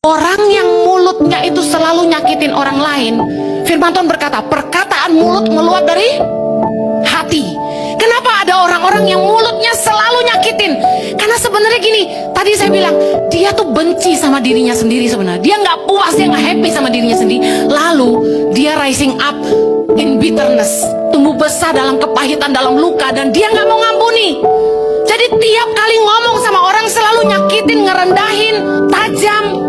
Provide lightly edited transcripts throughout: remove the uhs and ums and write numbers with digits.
Orang yang mulutnya itu selalu nyakitin orang lain, firman Tuhan berkata, perkataan mulut meluap dari hati. Kenapa ada orang-orang yang mulutnya selalu nyakitin? Karena sebenarnya gini, tadi saya bilang, dia tuh benci sama dirinya sendiri sebenarnya. Dia nggak puas, dia nggak happy sama dirinya sendiri. Lalu, dia rising up in bitterness, tumbuh besar dalam kepahitan, dalam luka, dan dia nggak mau ngampuni. Jadi tiap kali ngomong sama orang selalu nyakitin, ngerendahin, tajam.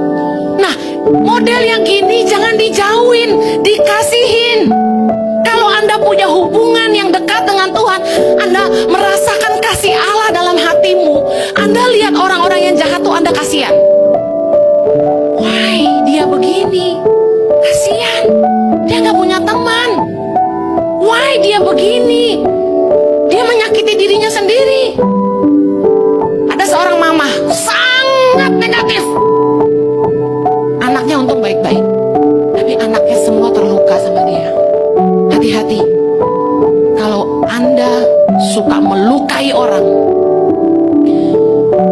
Nah, model yang gini jangan dijauhin, dikasihin. Kalau Anda punya hubungan yang dekat dengan Tuhan, Anda merasakan kasih Allah dalam hatimu. Anda lihat orang-orang yang jahat tuh Anda kasihan. Why dia begini? Kasihan, dia nggak punya teman. Why dia begini? Dia menyakiti dirinya sendiri. Ada seorang mama sangat negatif. Anaknya untung baik-baik, tapi anaknya semua terluka sama dia. Hati-hati, kalau Anda suka melukai orang,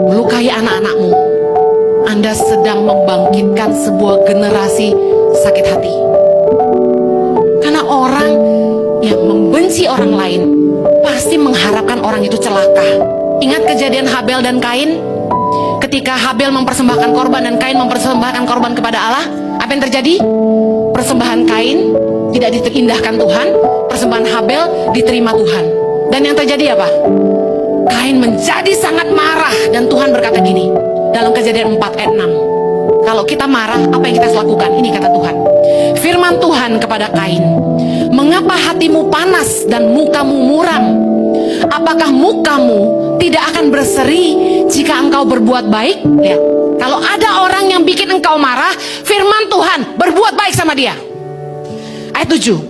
melukai anak-anakmu, Anda sedang membangkitkan sebuah generasi sakit hati. Karena orang yang membenci orang lain pasti mengharapkan orang itu celaka. Ingat kejadian Habel dan Kain? Ketika Habel mempersembahkan korban dan Kain mempersembahkan korban kepada Allah, apa yang terjadi? Persembahan Kain tidak diindahkan Tuhan, persembahan Habel diterima Tuhan. Dan yang terjadi apa? Kain menjadi sangat marah, dan Tuhan berkata gini dalam Kejadian 4 ayat 6. Kalau kita marah, apa yang kita harus lakukan? Ini kata Tuhan. Firman Tuhan kepada Kain, mengapa hatimu panas dan mukamu muram? Apakah mukamu tidak akan berseri jika engkau berbuat baik? Lihat, kalau ada orang yang bikin engkau marah, firman Tuhan, berbuat baik sama dia. Ayat 7,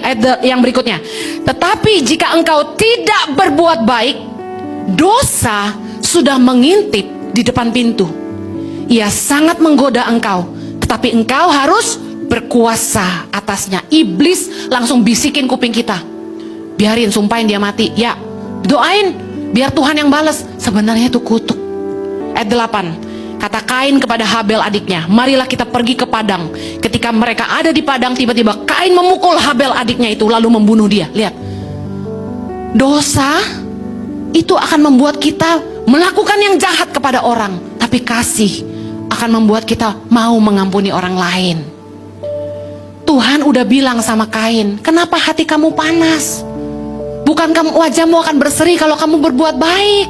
ayat yang berikutnya. Tetapi jika engkau tidak berbuat baik, dosa sudah mengintip di depan pintu. Ia sangat menggoda engkau, tetapi engkau harus berkuasa atasnya. Iblis langsung bisikin kuping kita, biarin, sumpahin dia mati. Ya, doain biar Tuhan yang balas. Sebenarnya itu kutuk. Ayat 8, kata Kain kepada Habel adiknya, marilah kita pergi ke padang. Ketika mereka ada di padang, tiba-tiba Kain memukul Habel adiknya itu, lalu membunuh dia. Lihat, dosa itu akan membuat kita melakukan yang jahat kepada orang, tapi kasih akan membuat kita mau mengampuni orang lain. Tuhan udah bilang sama Kain, kenapa hati kamu panas? Bukan kamu, wajahmu akan berseri kalau kamu berbuat baik.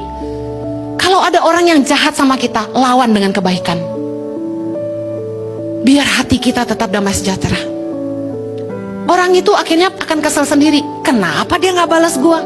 Kalau ada orang yang jahat sama kita, lawan dengan kebaikan. Biar hati kita tetap damai sejahtera. Orang itu akhirnya akan kesal sendiri. Kenapa dia gak balas gua?